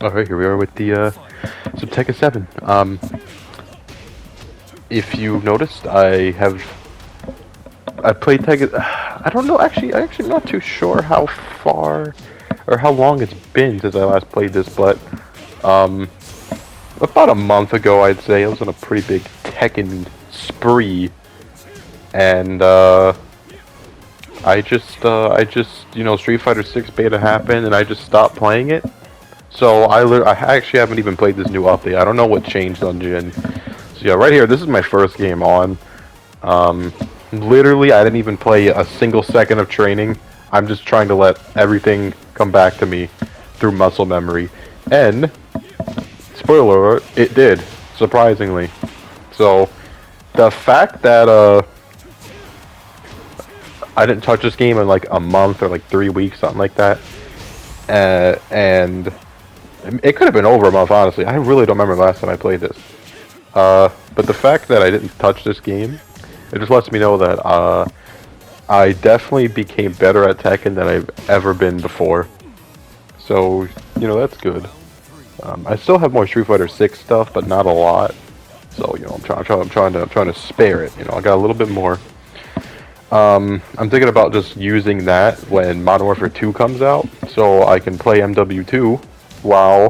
Alright, here we are with the some Tekken 7. If you noticed, I played Tekken. I don't know. I'm actually not too sure how far or how long it's been since I last played this, but um, about a month ago, I'd say I was on a pretty big Tekken spree, and I just Street Fighter 6 beta happened, and I just stopped playing it. So I actually haven't even played this new update. I don't know what changed on Jin. So yeah, right here, this is my first game on. Literally, I didn't even play a single second of training. I'm just trying to let everything come back to me through muscle memory. And, spoiler alert, it did, surprisingly. So, the fact that, I didn't touch this game in like a month or like 3 weeks, something like that. And it could have been over a month, honestly. I really don't remember the last time I played this. But the fact that I didn't touch this game, it just lets me know that I definitely became better at Tekken than I've ever been before. So, that's good. I still have more Street Fighter 6 stuff, but not a lot. So, I'm trying to spare it. I got a little bit more. I'm thinking about just using that when Modern Warfare 2 comes out, so I can play MW2 while,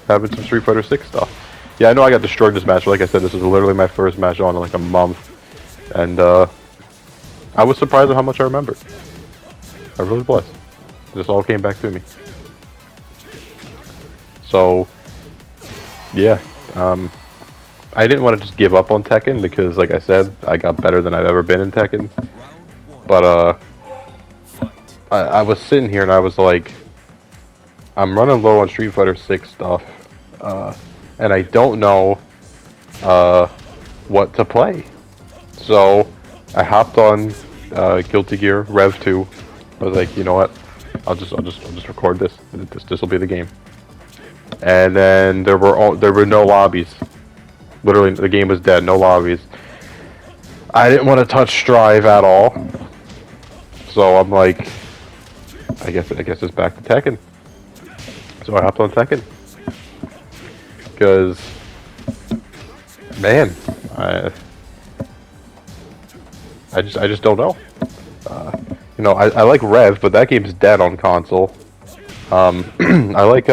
having some Street Fighter 6 stuff. Yeah, I know I got destroyed this match, but like I said, this is literally my first match on in like a month, and I was surprised at how much I remembered. I really was. This all came back to me. So, yeah, I didn't want to just give up on Tekken because, like I said, I got better than I've ever been in Tekken. But I was sitting here and I was like, I'm running low on Street Fighter 6 stuff, and I don't know what to play. So I hopped on Guilty Gear Rev 2. I was like, you know what? I'll just record this. This will be the game. And then there were no lobbies. Literally, the game was dead. No lobbies. I didn't want to touch Strive at all. So I'm like, I guess it's back to Tekken. So I hopped on Tekken. Because, man, I just don't know. I like Rev, but that game's dead on console. I like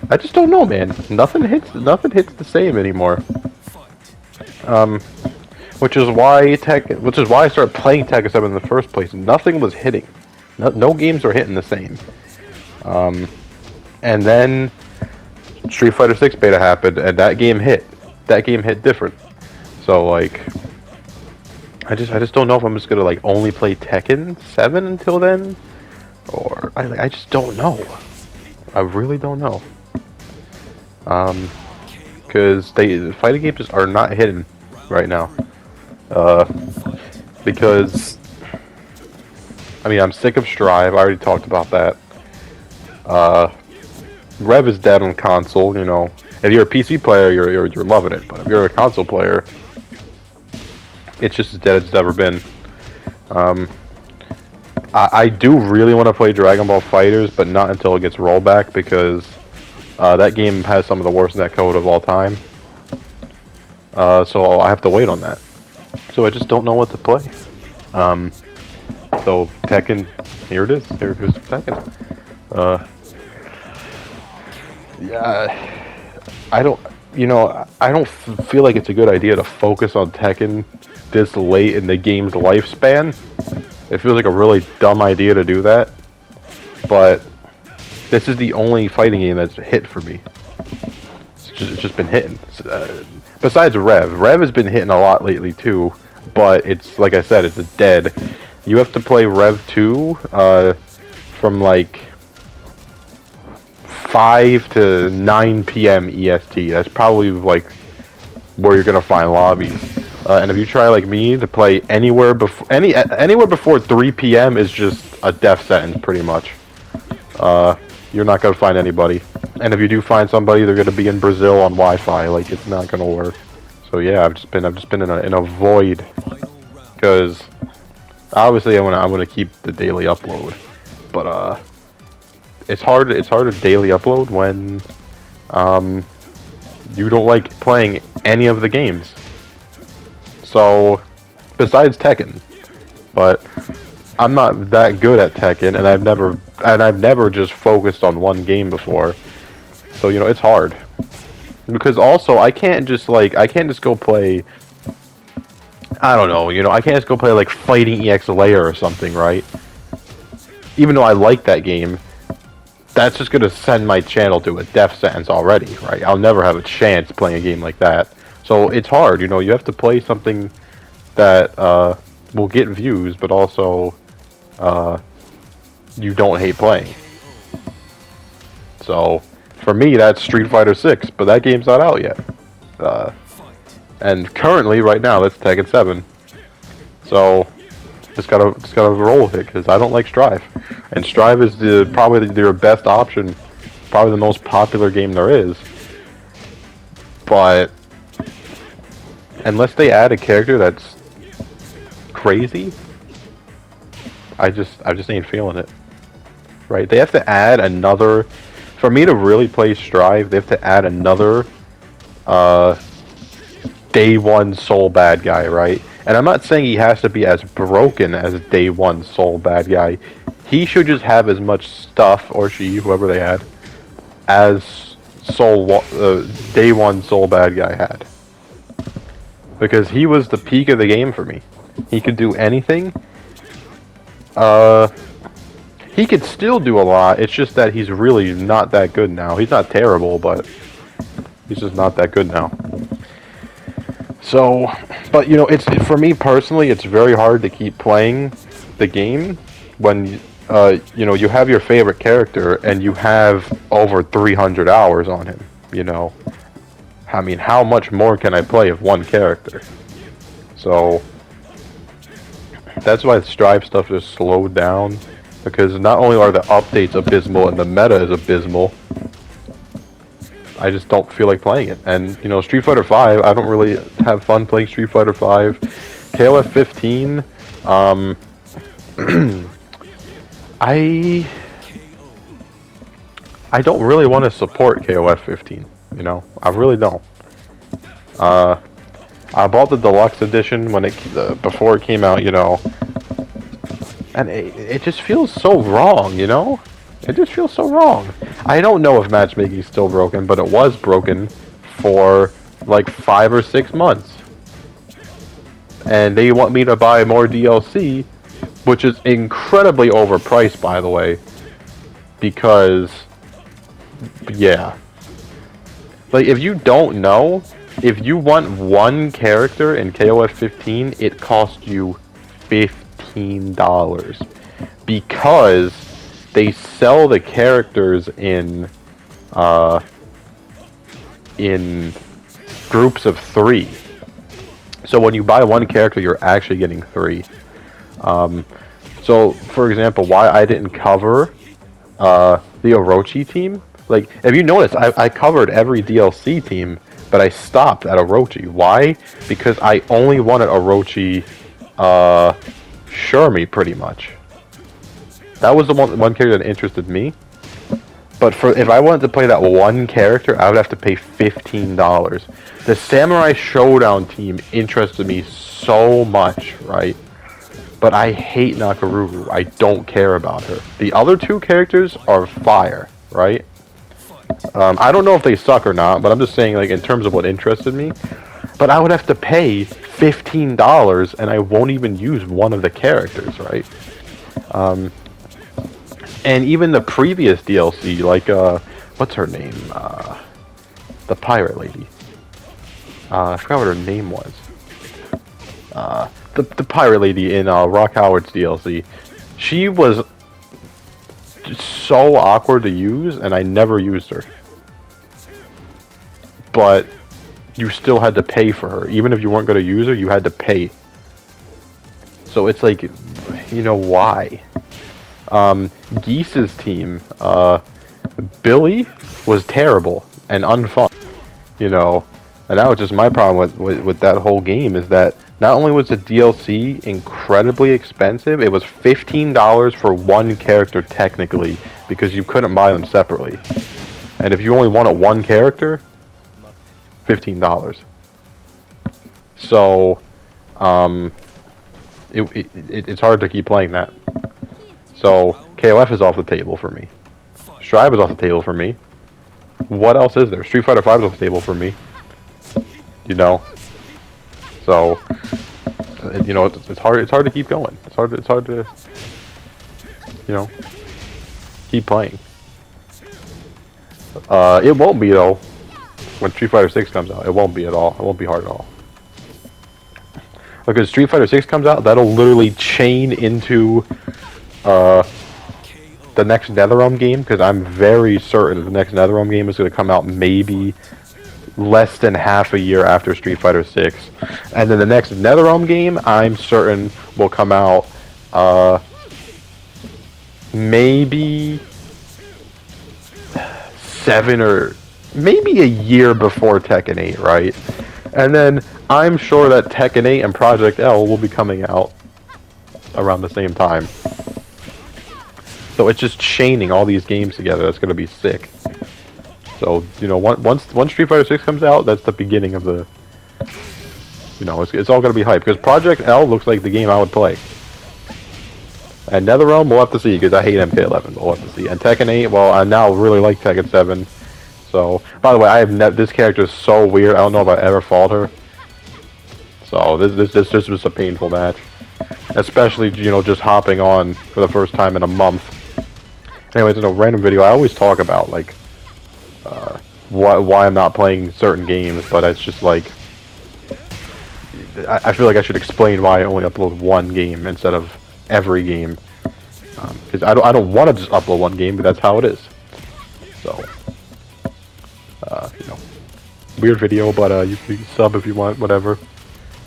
I just don't know, man. Nothing hits the same anymore. Which is why I started playing Tekken 7 in the first place. Nothing was hitting. No games were hitting the same. And then Street Fighter 6 beta happened, and that game hit. That game hit different. So like, I just don't know if I'm just gonna like only play Tekken 7 until then, or I just don't know. I really don't know. Because fighting games just are not hitting right now. Because I'm sick of Strive. I already talked about that. Rev is dead on console. If you're a PC player, you're loving it. But if you're a console player, it's just as dead as it's ever been. I do really want to play Dragon Ball FighterZ, but not until it gets rollback because that game has some of the worst netcode of all time. So I have to wait on that. So I just don't know what to play. So Tekken, here it is. Here goes Tekken. Yeah, I don't feel like it's a good idea to focus on Tekken this late in the game's lifespan. It feels like a really dumb idea to do that. But this is the only fighting game that's hit for me. It's just been hitting. Besides Rev has been hitting a lot lately too, but it's like I said, it's dead. You have to play Rev 2 from like 5 to 9 p.m. EST. That's probably like where you're gonna find lobbies. And if you try like me to play anywhere before 3 p.m. is just a death sentence, pretty much. You're not gonna find anybody. And if you do find somebody, they're gonna be in Brazil on Wi-Fi. Like, it's not gonna work. So yeah, I've just been in a void because Obviously, I want to keep the daily upload, but it's hard to daily upload when you don't like playing any of the games. So, besides Tekken, but I'm not that good at Tekken, and I've never just focused on one game before. So you know, it's hard. Because also, I can't just go play. I don't know, you know, I can't just go play like Fighting EX Layer or something, right? Even though I like that game, that's just gonna send my channel to a death sentence already, right? I'll never have a chance playing a game like that. So it's hard, you know, you have to play something that will get views, but also you don't hate playing. So for me, that's Street Fighter 6, but that game's not out yet. And currently, right now, that's Tekken 7. So just gotta roll with it because I don't like Strive, and Strive is probably their best option, probably the most popular game there is. But unless they add a character that's crazy, I just ain't feeling it. Right? They have to add another. For me to really play Strive, they have to add another Day 1 Soul Bad Guy, right? And I'm not saying he has to be as broken as Day 1 Soul Bad Guy. He should just have as much stuff, or she, whoever they had, as Day 1 Soul Bad Guy had. Because he was the peak of the game for me. He could do anything. He could still do a lot, it's just that he's really not that good now. He's not terrible, but he's just not that good now. So, but you know, for me personally, it's very hard to keep playing the game when you know, you have your favorite character and you have over 300 hours on him. You know, I mean, how much more can I play of one character? So that's why the Strive stuff just slowed down, because not only are the updates abysmal and the meta is abysmal, I just don't feel like playing it. And you know, Street Fighter 5, I don't really have fun playing Street Fighter 5. KOF 15, I don't really want to support KOF 15. You know, I really don't. I bought the deluxe edition when before it came out, you know, and it just feels so wrong, you know? It just feels so wrong. I don't know if matchmaking is still broken, but it was broken for like 5 or 6 months. And they want me to buy more DLC, which is incredibly overpriced, by the way. Because, yeah. Like, if you don't know, if you want one character in KOF 15, it costs you $15. Because they sell the characters in groups of 3. So when you buy one character, you're actually getting 3. So, for example, why I didn't cover the Orochi team, like, if you notice, I covered every DLC team, but I stopped at Orochi. Why? Because I only wanted Orochi Shermie, pretty much. That was the one character that interested me. But if I wanted to play that one character, I would have to pay $15. The Samurai Showdown team interested me so much, right? But I hate Nakaruru. I don't care about her. The other 2 characters are fire, right? I don't know if they suck or not, but I'm just saying, like, in terms of what interested me. But I would have to pay $15, and I won't even use one of the characters, right? And even the previous DLC, like, what's her name? The pirate lady. I forgot what her name was. The pirate lady in Rock Howard's DLC. She was just so awkward to use, and I never used her. But you still had to pay for her. Even if you weren't going to use her, you had to pay. So it's like, you know, why? Geese's team, Billy was terrible and unfun. You know, And that was just my problem with that whole game, is that not only was the DLC incredibly expensive, it was $15 for one character technically, because you couldn't buy them separately. And if you only wanted one character, $15. So, it's hard to keep playing that. So, KOF is off the table for me. Strive is off the table for me. What else is there? Street Fighter V is off the table for me. You know, so you know it's hard. It's hard to keep going. It's hard to you know keep playing. It won't be though when Street Fighter 6 comes out. It won't be at all. It won't be hard at all. Because Street Fighter 6 comes out, that'll literally chain into the next NetherRealm game. Because I'm very certain the next NetherRealm game is going to come out maybe less than half a year after Street Fighter 6. And then the next NetherRealm game, I'm certain, will come out maybe 7 or maybe a year before Tekken 8, right? And then I'm sure that Tekken 8 and Project L will be coming out around the same time. So it's just chaining all these games together. That's going to be sick. So, you know, once Street Fighter 6 comes out, that's the beginning of the... You know, it's all going to be hype. Because Project L looks like the game I would play. And NetherRealm, we'll have to see, because I hate MK11. We'll have to see. And Tekken 8, well, I now really like Tekken 7. So, by the way, I have this character is so weird. I don't know if I ever fought her. So, this was a painful match. Especially, you know, just hopping on for the first time in a month. Anyways, in a random video, I always talk about, like, why I'm not playing certain games, but it's just like I feel like I should explain why I only upload one game instead of every game, because I don't want to just upload one game, but that's how it is. So you know, weird video, but you can sub if you want, whatever.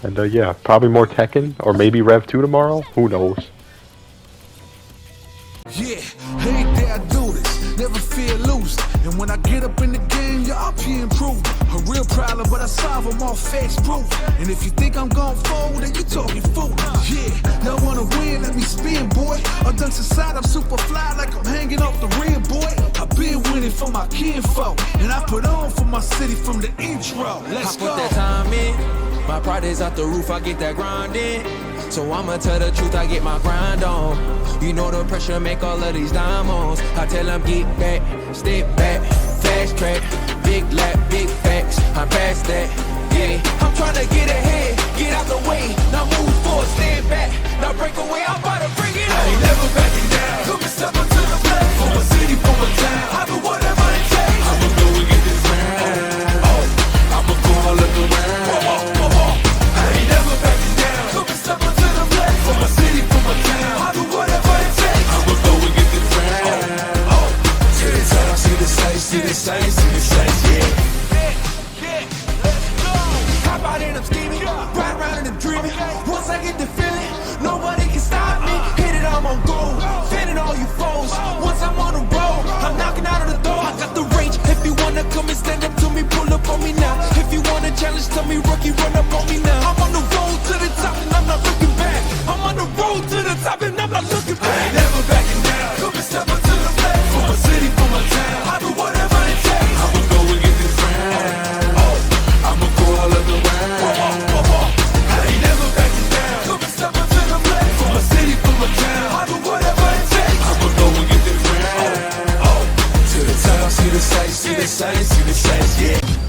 And yeah, probably more Tekken or maybe Rev 2 tomorrow. Who knows? Yeah, hey there, I do this, never feel loose. And when I get up in the game, y'all be improved. A real problem, but I solve them all facts proof. And if you think I'm gon' fold, then you talking fool. Yeah, y'all wanna win, let me spin, boy. All dunks aside, I'm super fly like I'm hanging off the rim, boy. I've been winning for my kinfolk, and I put on for my city from the intro. Let's go. I put that time in, my pride is out the roof, I get that grind in. So I'ma tell the truth, I get my grind on. You know the pressure make all of these diamonds. I tell them get back, step back, fast track, big lap, big facts, I'm past that, yeah. I'm tryna get ahead, get out the way, now move forward, stand back, now break away, I'm about to bring it on. I ain't never backing down, come and step up to the plate. For my city, for my town, I do whatever it takes. I'ma go and get this round, I'ma go all of the round. I ain't never backing down, come and step up to the plate. For my city, for my town, I do whatever it takes. I'ma go and get this round. To the top, I see the sights, see the sights, see the sights, yeah. Hop out and I'm scheming, ride around and I'm dreaming. Once I get the feeling, nobody can stop me. Hit it, I'm on gold, fending all you foes. Once I'm on the road, I'm knocking out of the door. I got the range, if you wanna come and stand up to me, pull up on me now. If you wanna challenge, tell me rookie, run up on me now. I'm on the road to the top and I'm not looking back. I'm on the road to the top and I'm not looking back. I ain't never backing down, come and step up to the plate. For my city, for my town, I do whatever it takes. I'ma go and get this round, I'ma go all of the round. I ain't never backing down, come and step up to the plate. For my city, for my town, I do whatever it takes. I'ma go and get this round, to the top, see the sights, see the sights, see the sights, yeah.